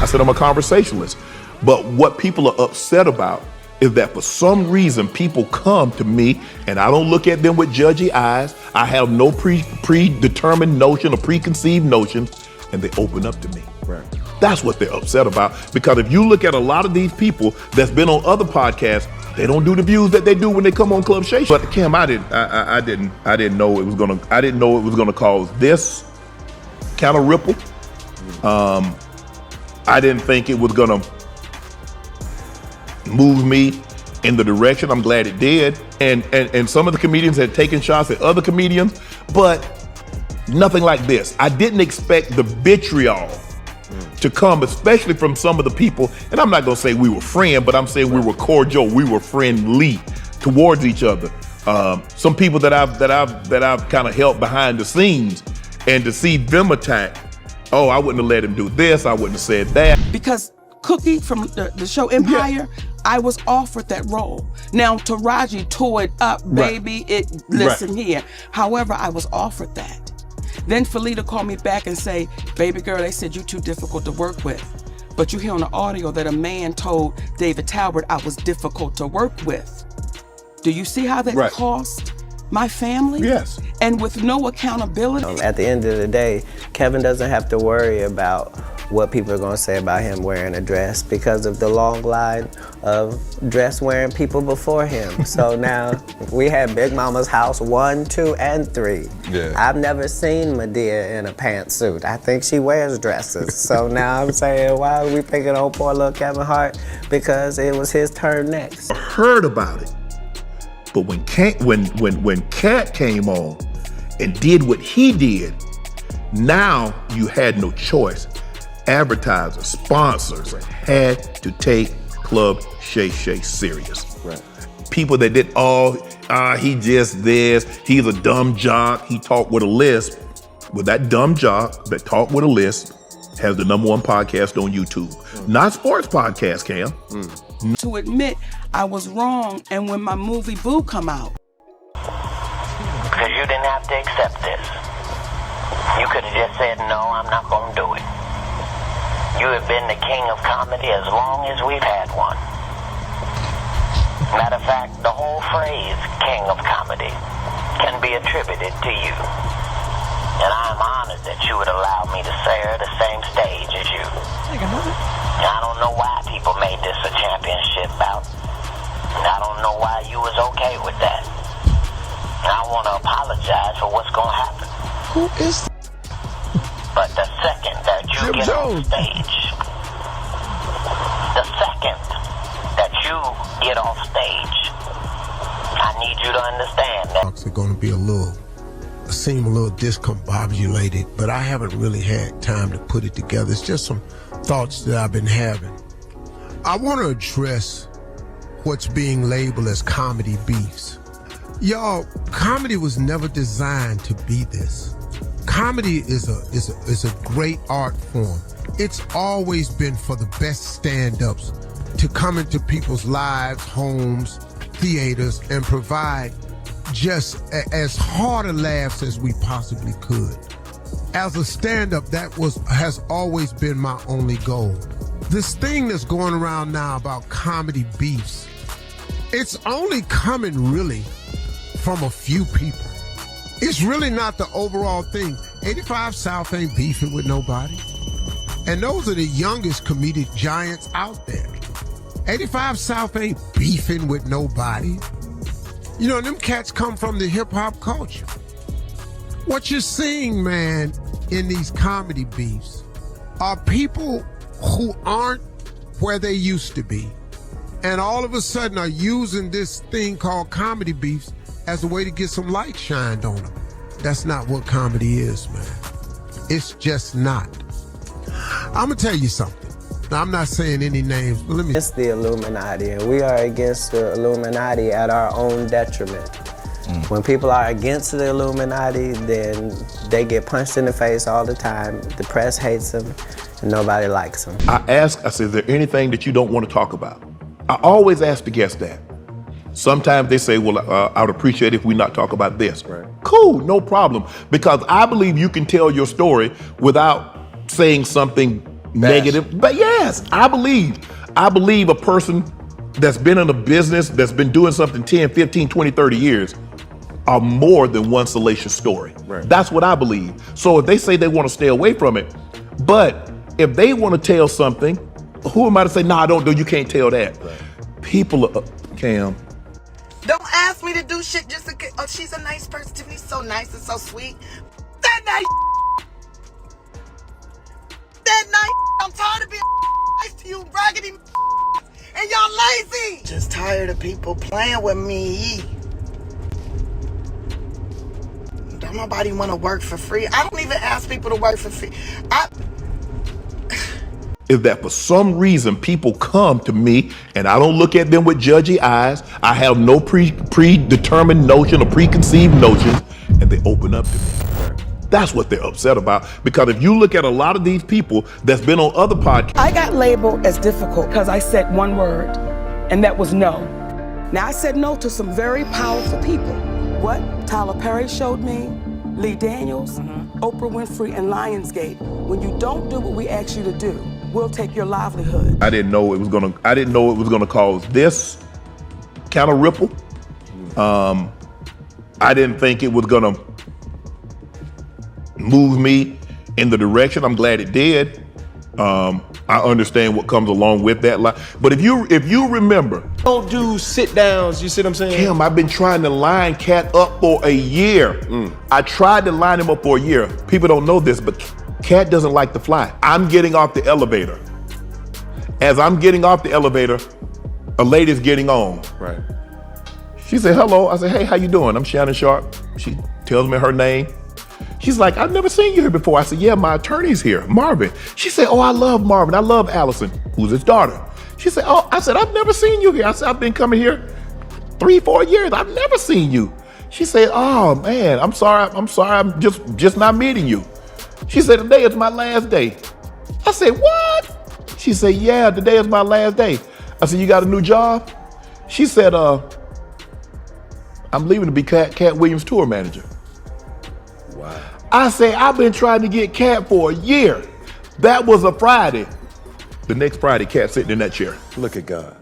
I said I'm a conversationalist. But what people are upset about is that for some reason people come to me and I don't look at them with judgy eyes. I have no predetermined notion or preconceived notions, and they open up to me. Right. That's what they're upset about. Because if you look at a lot of these people that's been on other podcasts, they don't do the views that they do when they come on Club Shay. But Kim, I didn't know it was gonna cause this kind of ripple. I didn't think it was gonna move me in the direction. I'm glad it did. And some of the comedians had taken shots at other comedians, but nothing like this. I didn't expect the vitriol to come, especially from some of the people. And I'm not gonna say we were friends, but I'm saying we were cordial, we were friendly towards each other. Some people that I've kind of helped behind the scenes, and to see them attack, oh, I wouldn't have let him do this, I wouldn't have said that. Because Cookie from the show Empire, I was offered that role. Now Taraji tore it up, baby. Listen here. However, I was offered that. Then Felita called me back and say, baby girl, they said you're too difficult to work with. But you hear on the audio that a man told David Talbert I was difficult to work with. Do you see how that cost my family? Yes. And with no accountability. At the end of the day, Kevin doesn't have to worry about what people are going to say about him wearing a dress because of the long line of dress wearing people before him. So now we had Big Mama's house 1, 2, and 3. Yeah. I've never seen Madea in a pantsuit. I think she wears dresses. So now I'm saying, why are we picking on poor little Kevin Hart? Because it was his turn next. I heard about it, but when Katt came on and did what he did, now you had no choice. Advertisers, sponsors had to take Club Shay serious. Right. People that did, he just this, he's a dumb jock, he talked with a lisp. Well, that dumb jock that talked with a lisp has the #1 podcast on YouTube. Not sports podcast, Cam. To admit I was wrong, and when my movie Boo come out. Because you didn't have to accept this. You could have just said, no, I'm not going to do it. You have been the king of comedy as long as we've had one. Matter of fact, the whole phrase, king of comedy, can be attributed to you. And I am honored that you would allow me to share the same stage as you. I don't know why people made this a championship bout. And I don't know why you was okay with that. And I want to apologize for what's going to happen. Who is that? But the second that you get on stage, I need you to understand that. Are going to be seem a little discombobulated, but I haven't really had time to put it together. It's just some thoughts that I've been having. I want to address what's being labeled as comedy beefs. Y'all, comedy was never designed to be this. Comedy is a great art form. It's always been for the best stand-ups to come into people's lives, homes, theaters, and provide just as hard a laughs as we possibly could. As a stand-up, that has always been my only goal. This thing that's going around now about comedy beefs, it's only coming really from a few people. It's really not the overall thing. 85 South ain't beefing with nobody. And those are the youngest comedic giants out there. 85 South ain't beefing with nobody. You know, them cats come from the hip hop culture. What you're seeing, man, in these comedy beefs are people who aren't where they used to be, and all of a sudden are using this thing called comedy beefs as a way to get some light shined on them. That's not what comedy is, man. It's just not. I'm gonna tell you something. Now, I'm not saying any names, but let me. It's the Illuminati, and we are against the Illuminati at our own detriment. When people are against the Illuminati, then they get punched in the face all the time. The press hates them, and nobody likes them. I said, is there anything that you don't want to talk about? I always ask the guests that. Sometimes they say, well, I would appreciate if we not talk about this. Right. Cool, no problem. Because I believe you can tell your story without saying something negative. But yes, I believe a person that's been in a business, that's been doing something 10, 15, 20, 30 years are more than one salacious story. Right. That's what I believe. So if they say they want to stay away from it, but if they want to tell something, who am I to say, nah, don't do, you can't tell that. Right. People are, Cam. Don't ask me to do shit just to get, oh, she's a nice person. Tiffany's so nice and so sweet. That nice. That nice. I'm tired of being nice to you, raggedy and y'all lazy. Just tired of people playing with me. Don't nobody want to work for free. I don't even ask people to work for free. Is that for some reason people come to me and I don't look at them with judgy eyes. I have no predetermined notion or preconceived notions, and they open up to me. That's what they're upset about. Because if you look at a lot of these people that's been on other podcasts. I got labeled as difficult because I said one word, and that was no. Now, I said no to some very powerful people. What Tyler Perry showed me, Lee Daniels, Oprah Winfrey, and Lionsgate. When you don't do what we ask you to do, we'll take your livelihood. I didn't know it was gonna cause this kind of ripple. I didn't think it was gonna move me in the direction. I'm glad it did. I understand what comes along with that. But if you remember, don't do sit downs. You see what I'm saying? Kim, I've been trying to line Katt up for a year. I tried to line him up for a year. People don't know this, but Katt doesn't like to fly. I'm getting off the elevator. As I'm getting off the elevator, a lady's getting on. Right. She said, hello. I said, hey, how you doing? I'm Shannon Sharpe. She tells me her name. She's like, I've never seen you here before. I said, yeah, my attorney's here, Marvin. She said, oh, I love Marvin. I love Allison, who's his daughter. She said, oh, I said, I've never seen you here. I said, I've been coming here 3-4 years. I've never seen you. She said, oh man, I'm sorry. I'm just not meeting you. She said, today is my last day. I said, what? She said, yeah, today is my last day. I said, you got a new job? She said, I'm leaving to be Katt Williams' tour manager. Wow. I said, I've been trying to get Katt for a year. That was a Friday. The next Friday, Katt sitting in that chair. Look at God.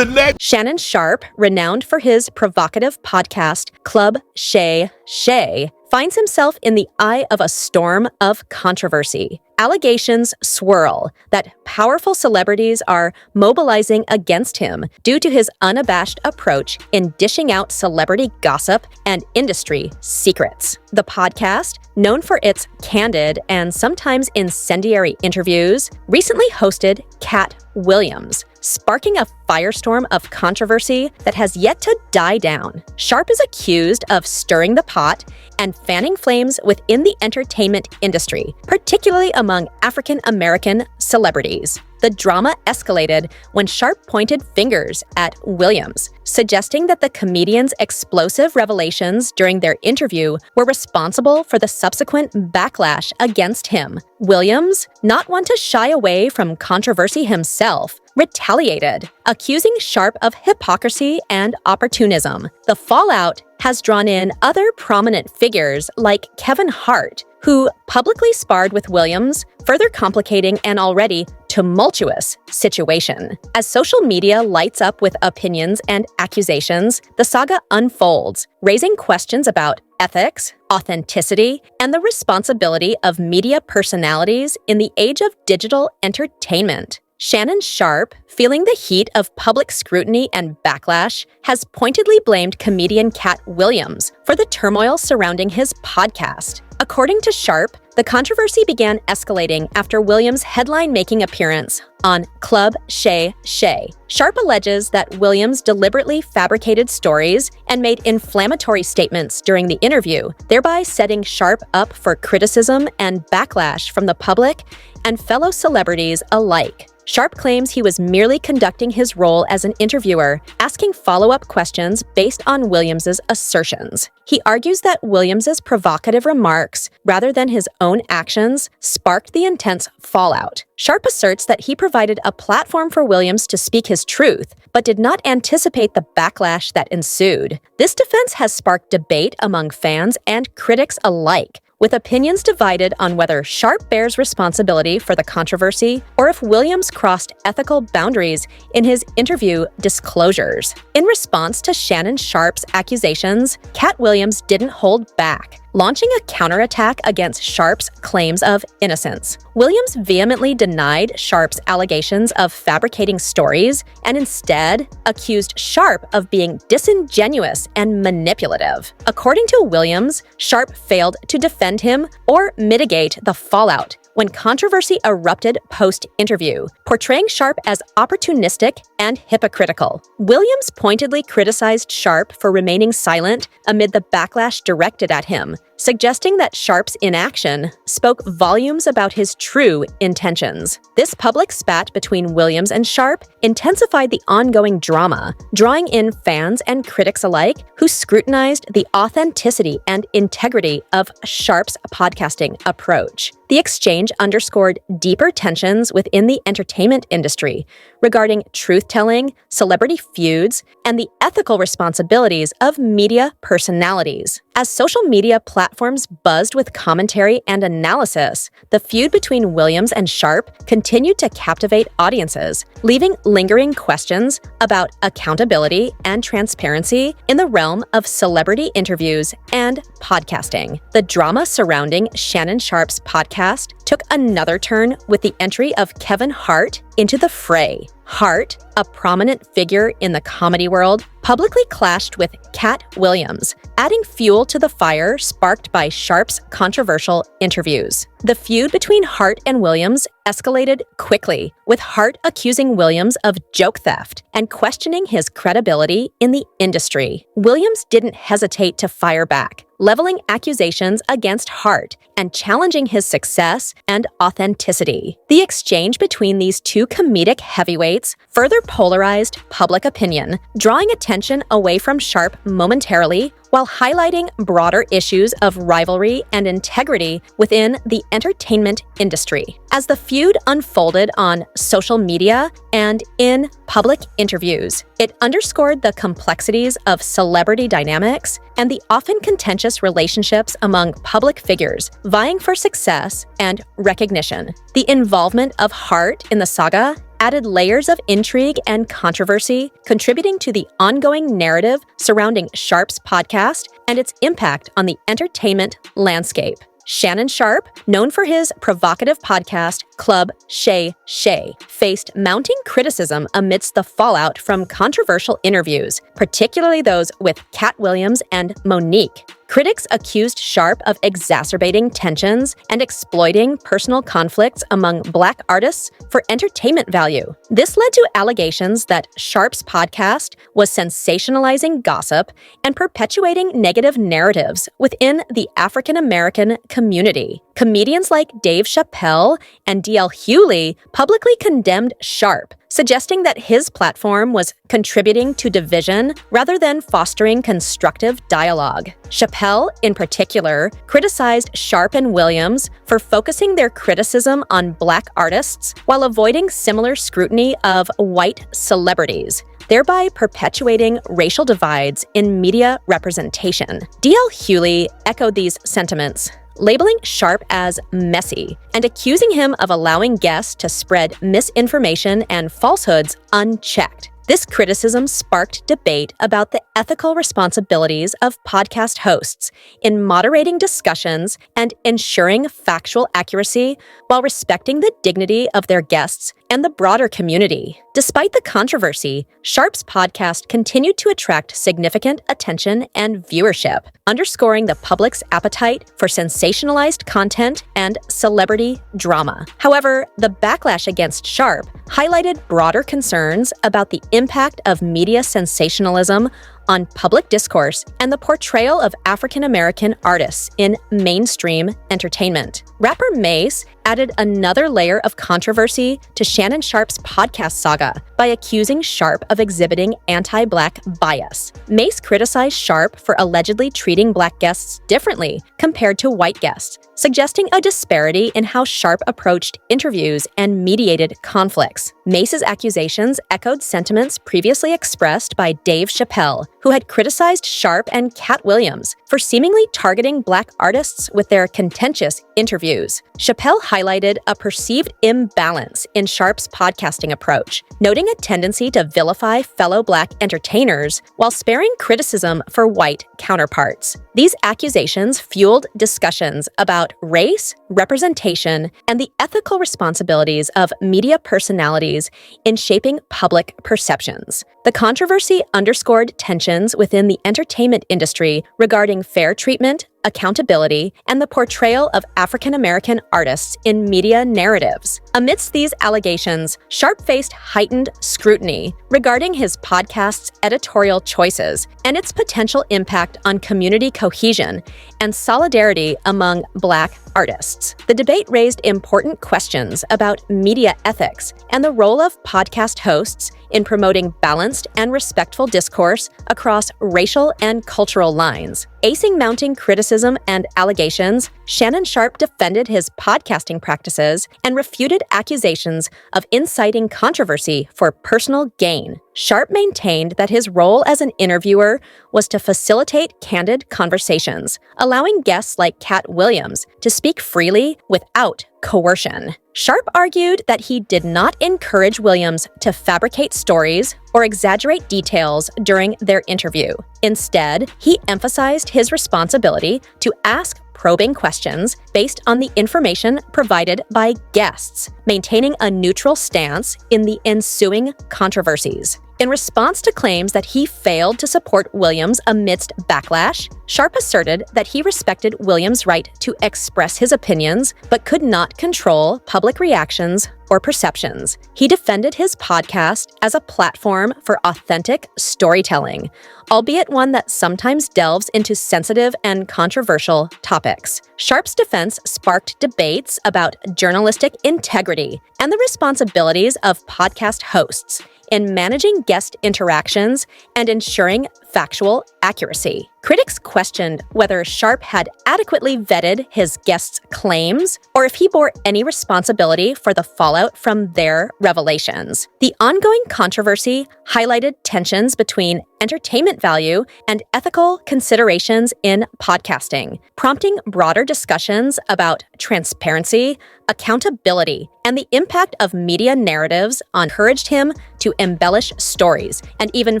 Shannon Sharpe, renowned for his provocative podcast, Club Shay Shay, finds himself in the eye of a storm of controversy. Allegations swirl that powerful celebrities are mobilizing against him due to his unabashed approach in dishing out celebrity gossip and industry secrets. The podcast, known for its candid and sometimes incendiary interviews, recently hosted Katt Williams, sparking a firestorm of controversy that has yet to die down. Sharpe is accused of stirring the pot and fanning flames within the entertainment industry, particularly among African-American celebrities. The drama escalated when Sharpe pointed fingers at Williams, suggesting that the comedian's explosive revelations during their interview were responsible for the subsequent backlash against him. Williams, not one to shy away from controversy himself, retaliated, accusing Sharpe of hypocrisy and opportunism. The fallout has drawn in other prominent figures like Kevin Hart, who publicly sparred with Williams, further complicating an already tumultuous situation. As social media lights up with opinions and accusations, the saga unfolds, raising questions about ethics, authenticity, and the responsibility of media personalities in the age of digital entertainment. Shannon Sharpe, feeling the heat of public scrutiny and backlash, has pointedly blamed comedian Katt Williams for the turmoil surrounding his podcast. According to Sharpe, the controversy began escalating after Williams' headline-making appearance on Club Shay Shay. Sharpe alleges that Williams deliberately fabricated stories and made inflammatory statements during the interview, thereby setting Sharpe up for criticism and backlash from the public and fellow celebrities alike. Sharpe claims he was merely conducting his role as an interviewer, asking follow-up questions based on Williams's assertions. He argues that Williams's provocative remarks, rather than his own actions, sparked the intense fallout. Sharpe asserts that he provided a platform for Williams to speak his truth, but did not anticipate the backlash that ensued. This defense has sparked debate among fans and critics alike, with opinions divided on whether Sharp bears responsibility for the controversy or if Williams crossed ethical boundaries in his interview disclosures. In response to Shannon Sharpe's accusations, Katt Williams didn't hold back, launching a counterattack against Sharpe's claims of innocence. Williams vehemently denied Sharpe's allegations of fabricating stories and instead accused Sharpe of being disingenuous and manipulative. According to Williams, Sharpe failed to defend him or mitigate the fallout when controversy erupted post-interview, portraying Sharpe as opportunistic and hypocritical. Williams pointedly criticized Sharpe for remaining silent amid the backlash directed at him, suggesting that Sharpe's inaction spoke volumes about his true intentions. This public spat between Williams and Sharpe intensified the ongoing drama, drawing in fans and critics alike who scrutinized the authenticity and integrity of Sharpe's podcasting approach. The exchange underscored deeper tensions within the entertainment industry regarding truth-telling, celebrity feuds, and the ethical responsibilities of media personalities. As social media platforms buzzed with commentary and analysis, the feud between Williams and Sharpe continued to captivate audiences, leaving lingering questions about accountability and transparency in the realm of celebrity interviews and podcasting. The drama surrounding Shannon Sharpe's podcast took another turn with the entry of Kevin Hart into the fray. Hart, a prominent figure in the comedy world, publicly clashed with Katt Williams, adding fuel to the fire sparked by Sharpe's controversial interviews. The feud between Hart and Williams escalated quickly, with Hart accusing Williams of joke theft and questioning his credibility in the industry. Williams didn't hesitate to fire back, leveling accusations against Hart and challenging his success and authenticity. The exchange between these two comedic heavyweights further polarized public opinion, drawing attention away from Sharpe momentarily while highlighting broader issues of rivalry and integrity within the entertainment industry. As the feud unfolded on social media and in public interviews, it underscored the complexities of celebrity dynamics and the often contentious relationships among public figures vying for success and recognition. The involvement of Hart in the saga added layers of intrigue and controversy, contributing to the ongoing narrative surrounding Sharpe's podcast and its impact on the entertainment landscape. Shannon Sharpe, known for his provocative podcast, Club Shay Shay, faced mounting criticism amidst the fallout from controversial interviews, particularly those with Katt Williams and Monique. Critics accused Sharpe of exacerbating tensions and exploiting personal conflicts among Black artists for entertainment value. This led to allegations that Sharpe's podcast was sensationalizing gossip and perpetuating negative narratives within the African American community. Comedians like Dave Chappelle and D.L. Hughley publicly condemned Sharpe, suggesting that his platform was contributing to division rather than fostering constructive dialogue. Chappelle, in particular, criticized Sharpe and Williams for focusing their criticism on Black artists while avoiding similar scrutiny of white celebrities, thereby perpetuating racial divides in media representation. D.L. Hughley echoed these sentiments, labeling Sharpe as messy and accusing him of allowing guests to spread misinformation and falsehoods unchecked. This criticism sparked debate about the ethical responsibilities of podcast hosts in moderating discussions and ensuring factual accuracy while respecting the dignity of their guests and the broader community. Despite the controversy, Sharpe's podcast continued to attract significant attention and viewership, underscoring the public's appetite for sensationalized content and celebrity drama. However, the backlash against Sharpe highlighted broader concerns about the impact of media sensationalism on public discourse and the portrayal of African American artists in mainstream entertainment. Rapper Mase added another layer of controversy to Shannon Sharpe's podcast saga by accusing Sharpe of exhibiting anti-Black bias. Mase criticized Sharpe for allegedly treating Black guests differently compared to white guests, suggesting a disparity in how Sharpe approached interviews and mediated conflicts. Mase's accusations echoed sentiments previously expressed by Dave Chappelle, who had criticized Sharpe and Katt Williams for for seemingly targeting Black artists with their contentious interviews. Chappelle highlighted a perceived imbalance in Sharp's podcasting approach, noting a tendency to vilify fellow Black entertainers while sparing criticism for white counterparts. These accusations fueled discussions about race, representation, and the ethical responsibilities of media personalities in shaping public perceptions. The controversy underscored tensions within the entertainment industry regarding fair treatment, accountability, and the portrayal of African American artists in media narratives. Amidst these allegations, Sharp faced heightened scrutiny regarding his podcast's editorial choices and its potential impact on community cohesion and solidarity among Black artists. The debate raised important questions about media ethics and the role of podcast hosts in promoting balanced and respectful discourse across racial and cultural lines. Acing mounting criticism and allegations, Shannon Sharpe defended his podcasting practices and refuted accusations of inciting controversy for personal gain. Sharpe maintained that his role as an interviewer was to facilitate candid conversations, allowing guests like Katt Williams to speak freely without coercion. Sharpe argued that he did not encourage Williams to fabricate stories or exaggerate details during their interview. Instead, he emphasized his responsibility to ask probing questions based on the information provided by guests, maintaining a neutral stance in the ensuing controversies. In response to claims that he failed to support Williams amidst backlash, Sharpe asserted that he respected Williams' right to express his opinions, but could not control public reactions or perceptions. He defended his podcast as a platform for authentic storytelling, albeit one that sometimes delves into sensitive and controversial topics. Sharpe's defense sparked debates about journalistic integrity and the responsibilities of podcast hosts in managing guest interactions and ensuring factual accuracy. Critics questioned whether Sharpe had adequately vetted his guests' claims or if he bore any responsibility for the fallout from their revelations. The ongoing controversy highlighted tensions between entertainment value and ethical considerations in podcasting, prompting broader discussions about transparency, accountability, and the impact of media narratives encouraged him to embellish stories and even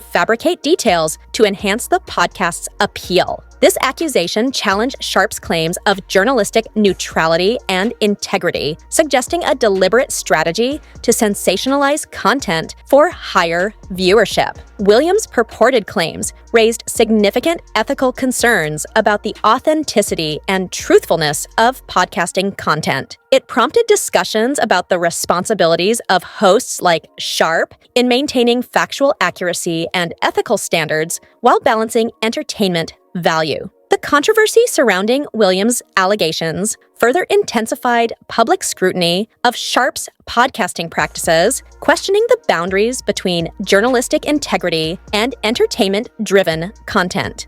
fabricate details to enhance the podcast's appeal. This accusation challenged Sharpe's claims of journalistic neutrality and integrity, suggesting a deliberate strategy to sensationalize content for higher viewership. Williams' purported claims raised significant ethical concerns about the authenticity and truthfulness of podcasting content. It prompted discussions about the responsibilities of hosts like Sharpe in maintaining factual accuracy and ethical standards while balancing entertainment value. The controversy surrounding Williams' allegations further intensified public scrutiny of Sharpe's podcasting practices, questioning the boundaries between journalistic integrity and entertainment-driven content.